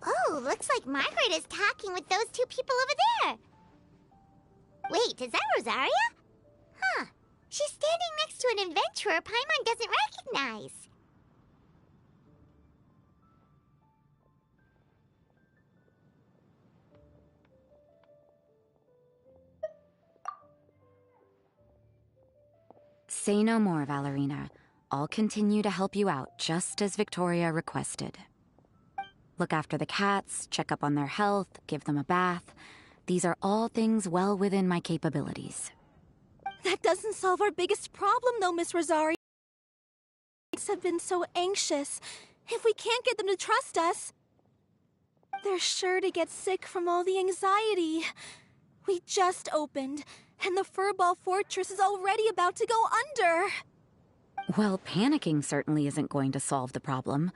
Oh, looks like Margaret is talking with those two people over there. Wait, is that Rosaria? Huh. She's standing next to an adventurer Paimon doesn't recognize. Say no more, Valerina. I'll continue to help you out, just as Victoria requested. Look after the cats, check up on their health, give them a bath. These are all things well within my capabilities. That doesn't solve our biggest problem, though, Miss Rosario. Cats have been so anxious. If we can't get them to trust us, they're sure to get sick from all the anxiety. We just opened, and the Furball Fortress is already about to go under. Well, panicking certainly isn't going to solve the problem.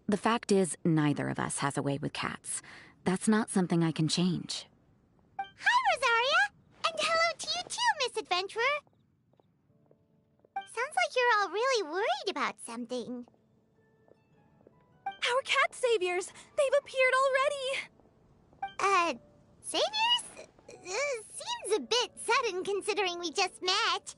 The fact is, neither of us has a way with cats. That's not something I can change. Hi, Rosaria! And hello to you too, Miss Adventurer! Sounds like you're all really worried about something. Our cat saviors! They've appeared already! Saviors? Seems a bit sudden considering we just met.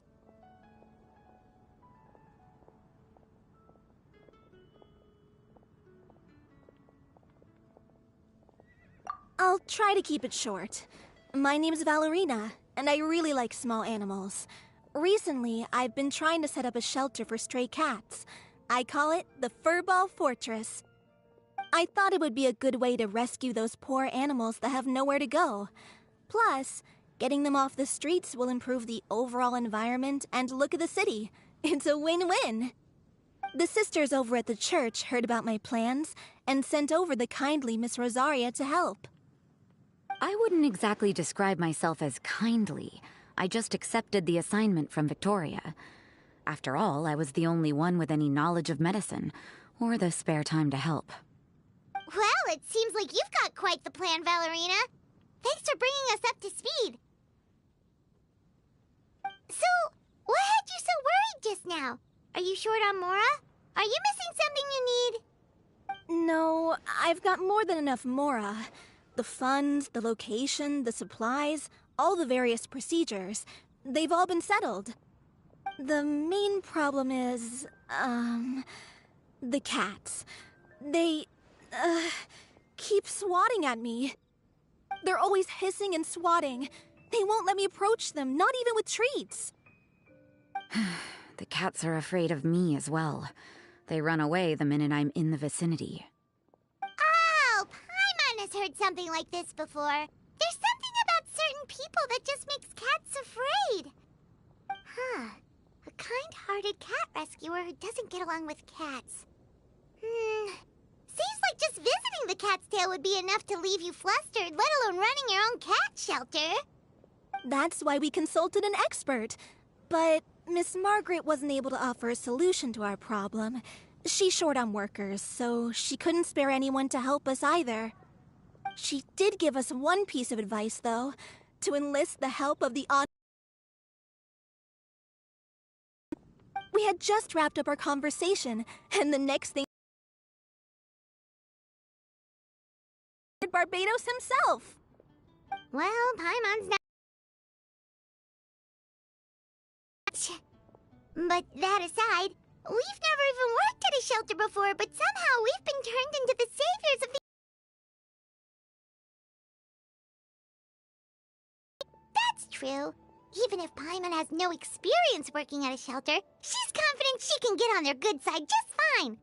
I'll try to keep it short. My name's Valerina, and I really like small animals. Recently, I've been trying to set up a shelter for stray cats. I call it the Furball Fortress. I thought it would be a good way to rescue those poor animals that have nowhere to go. Plus, getting them off the streets will improve the overall environment and look of the city. It's a win-win. The sisters over at the church heard about my plans and sent over the kindly Miss Rosaria to help. I wouldn't exactly describe myself as kindly. I just accepted the assignment from Victoria. After all, I was the only one with any knowledge of medicine, or the spare time to help. Well, it seems like you've got quite the plan, Valerina. Thanks for bringing us up to speed. So, what had you so worried just now? Are you short on Mora? Are you missing something you need? No, I've got more than enough Mora. The funds, the location, the supplies, all the various procedures, they've all been settled. The main problem is, the cats. They, keep swatting at me. They're always hissing and swatting. They won't let me approach them, not even with treats. The cats are afraid of me as well. They run away the minute I'm in the vicinity. Oh, Paimon has heard something like this before. There's something about certain people that just makes cats afraid. Huh. A kind-hearted cat rescuer who doesn't get along with cats. Seems like just visiting the cat's tail would be enough to leave you flustered, let alone running your own cat shelter. That's why we consulted an expert. But Miss Margaret wasn't able to offer a solution to our problem. She's short on workers, so she couldn't spare anyone to help us either. She did give us one piece of advice, though, to enlist the help of the We had just wrapped up our conversation, and the next thing... Barbados himself! Well, Paimon's not... But that aside, we've never even worked at a shelter before, but somehow we've been turned into the saviors of the... That's true. Even if Paimon has no experience working at a shelter, she's confident she can get on their good side just fine.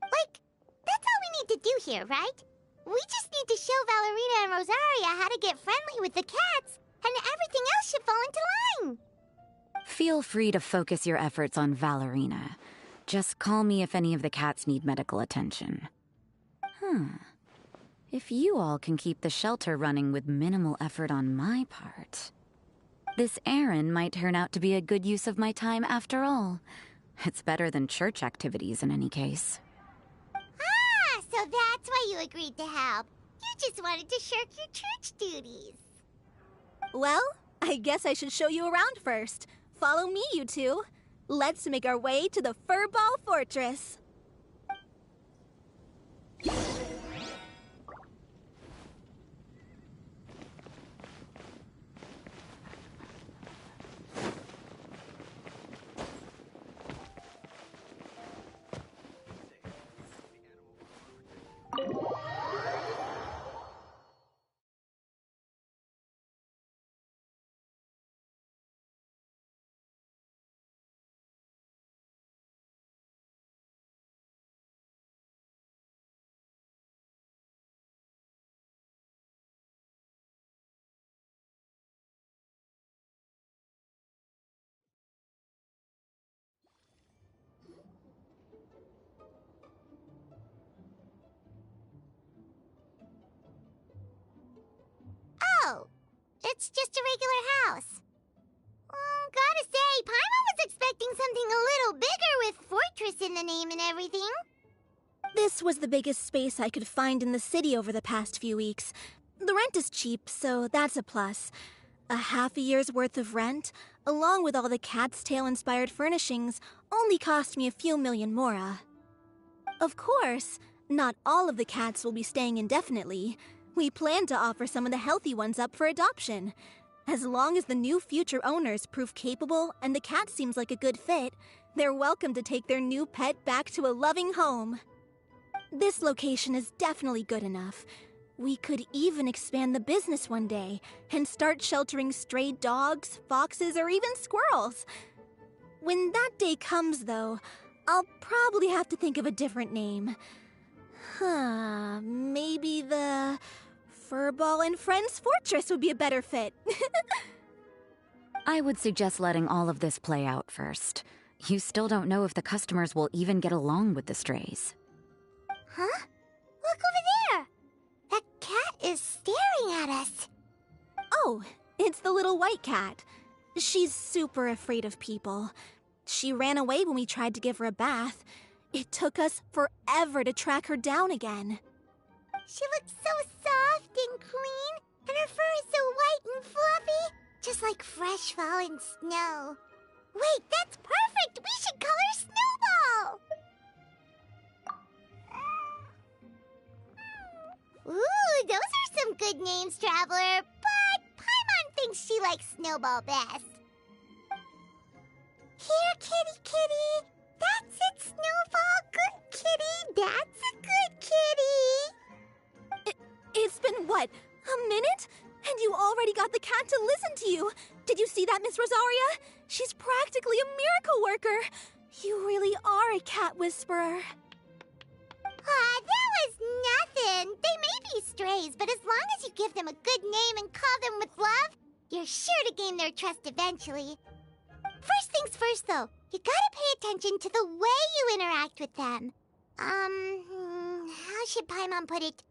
Like, that's all we need to do here, right? We just need to show Valerina and Rosaria how to get friendly with the cats, and everything else should fall into line. Feel free to focus your efforts on Valerina. Just call me if any of the cats need medical attention. If you all can keep the shelter running with minimal effort on my part, this errand might turn out to be a good use of my time after all. It's better than church activities in any case. Ah, so that's why you agreed to help. You just wanted to shirk your church duties. Well, I guess I should show you around first. Follow me, you two. Let's make our way to the Furball Fortress. Oh, it's just a regular house. Gotta say, Paimon was expecting something a little bigger with Fortress in the name and everything. This was the biggest space I could find in the city over the past few weeks. The rent is cheap, so that's a plus. A half a year's worth of rent, along with all the Cat's Tail-inspired furnishings, only cost me a few million mora. Of course, not all of the cats will be staying indefinitely. We plan to offer some of the healthy ones up for adoption. As long as the new future owners prove capable and the cat seems like a good fit, they're welcome to take their new pet back to a loving home. This location is definitely good enough. We could even expand the business one day and start sheltering stray dogs, foxes, or even squirrels. When that day comes, though, I'll probably have to think of a different name. Maybe the Furball and Friends Fortress would be a better fit. I would suggest letting all of this play out first. You still don't know if the customers will even get along with the strays. Huh? Look over there! That cat is staring at us. Oh, it's the little white cat. She's super afraid of people. She ran away when we tried to give her a bath. It took us forever to track her down again. She looks so soft and clean, and her fur is so white and fluffy, just like fresh fallen snow. Wait, that's perfect! We should call her Snowball! Ooh, those are some good names, Traveler, but Paimon thinks she likes Snowball best. Here, kitty kitty! That's it, Snowball! Good kitty! That's a good kitty! It's been, what, a minute? And you already got the cat to listen to you. Did you see that, Miss Rosaria? She's practically a miracle worker. You really are a cat whisperer. That was nothing. They may be strays, but as long as you give them a good name and call them with love, you're sure to gain their trust eventually. First things first, though, you gotta pay attention to the way you interact with them. How should Paimon put it?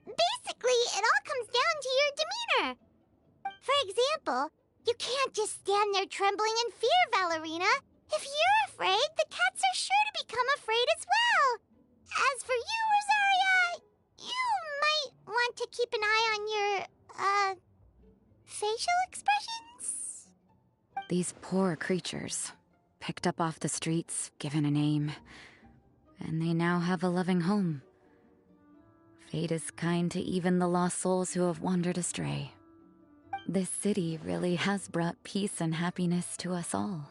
Basically, it all comes down to your demeanor. For example, you can't just stand there trembling in fear, Valerina. If you're afraid, the cats are sure to become afraid as well. As for you, Rosaria, you might want to keep an eye on your, facial expressions. These poor creatures, picked up off the streets, given a name, and they now have a loving home. Fate is kind to even the lost souls who have wandered astray. This city really has brought peace and happiness to us all.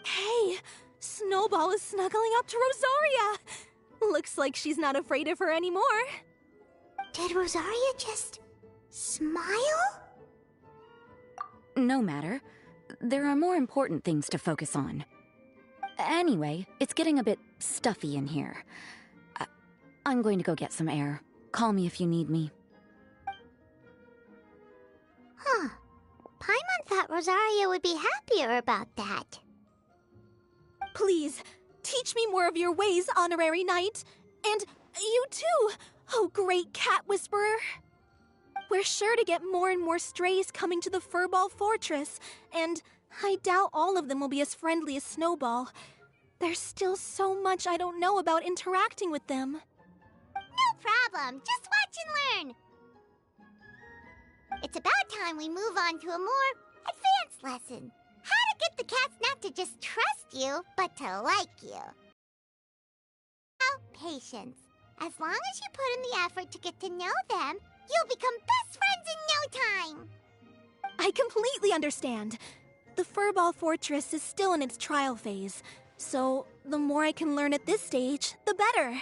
Hey, Snowball is snuggling up to Rosaria. Looks like she's not afraid of her anymore. Did Rosaria just smile? No matter. There are more important things to focus on. Anyway, it's getting a bit stuffy in here. I'm going to go get some air. Call me if you need me. Huh. Paimon thought Rosaria would be happier about that. Please, teach me more of your ways, Honorary Knight. And you too, oh great cat whisperer. We're sure to get more and more strays coming to the Furball Fortress, and I doubt all of them will be as friendly as Snowball. There's still so much I don't know about interacting with them. No problem. Just watch and learn. It's about time we move on to a more advanced lesson. How to get the cats not to just trust you, but to like you. Now, patience. As long as you put in the effort to get to know them, you'll become best friends in no time. I completely understand. The Furball Fortress is still in its trial phase, so the more I can learn at this stage, the better.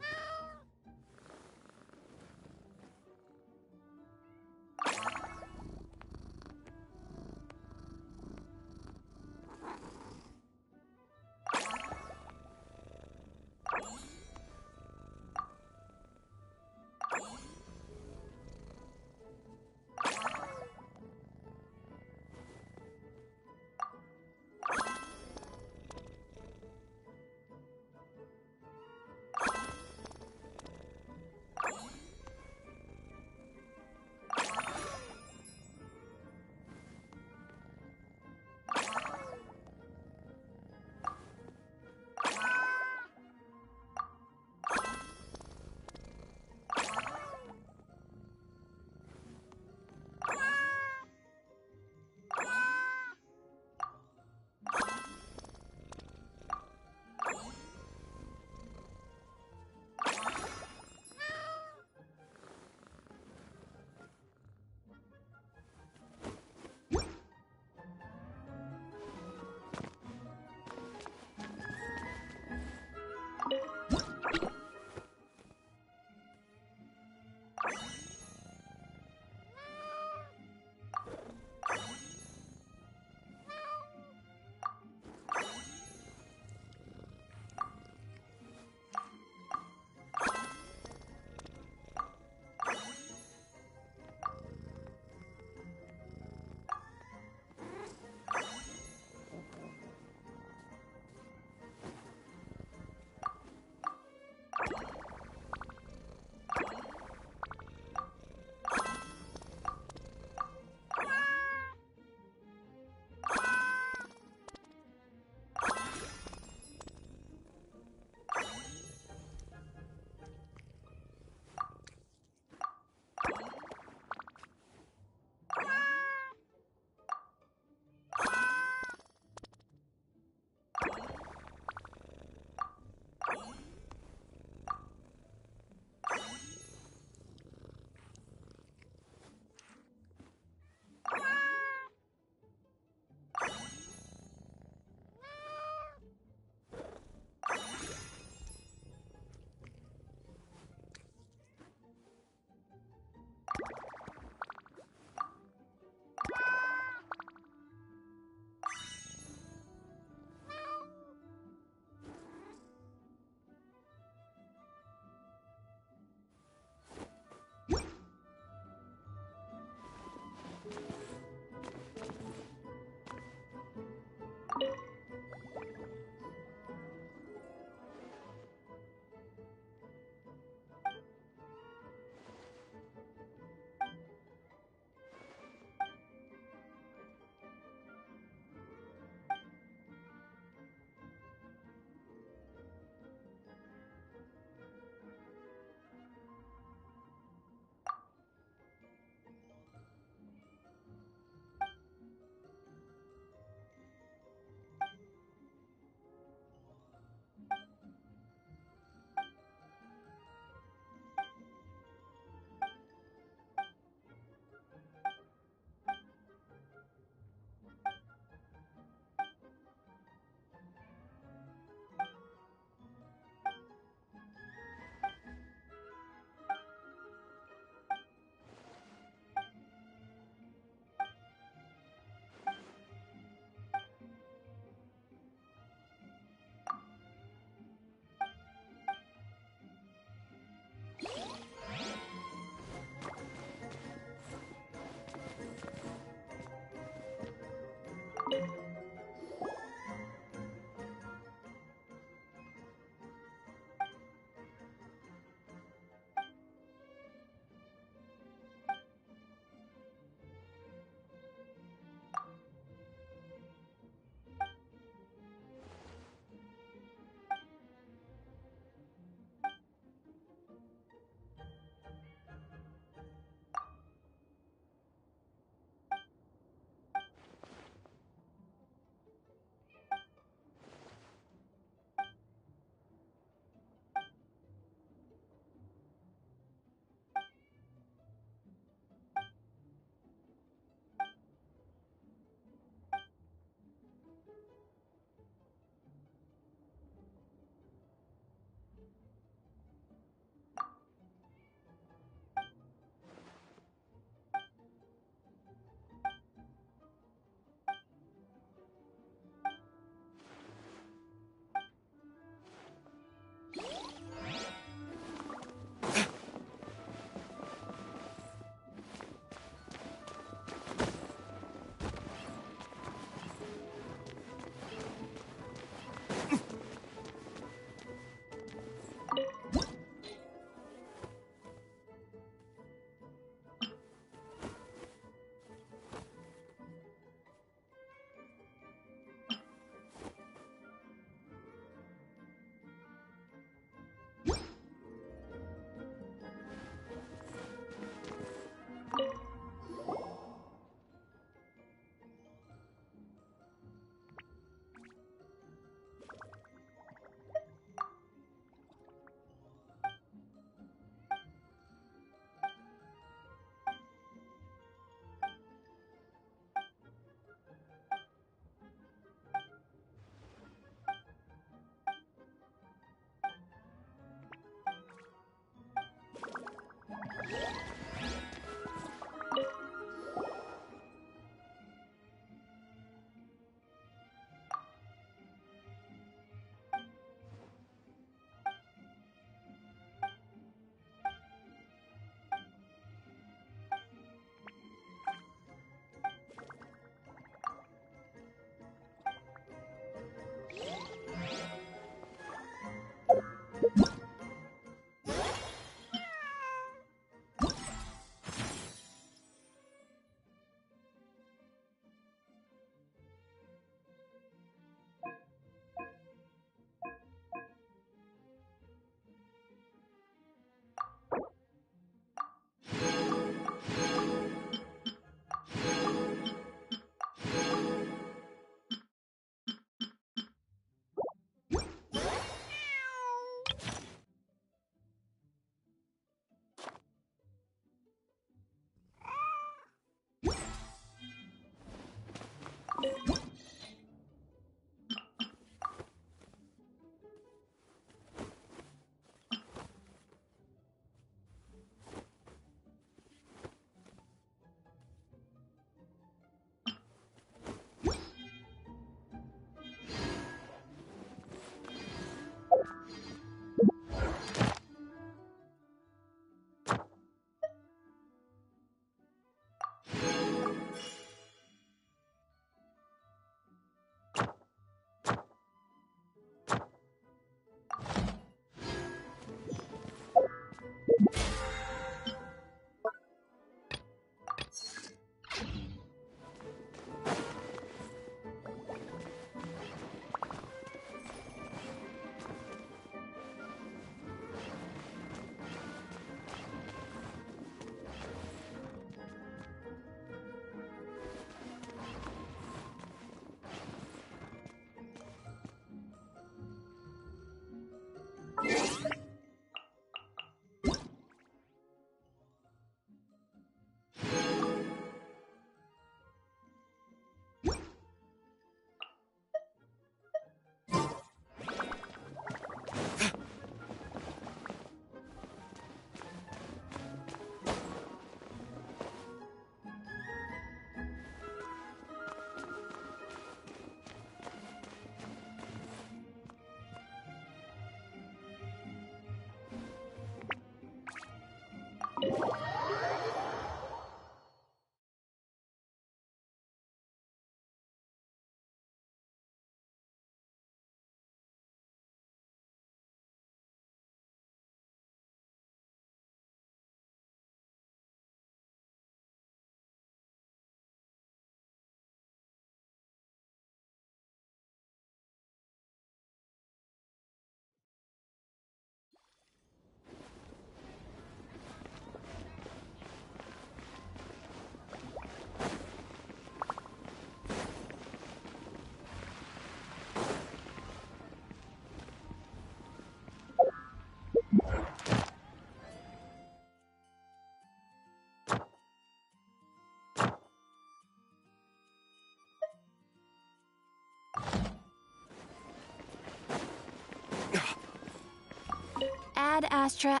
Ad Astra.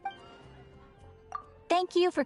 Thank you for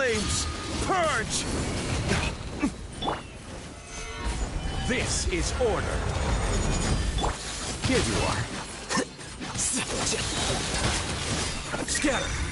flames! Purge! This is order. Here you are. Scatter!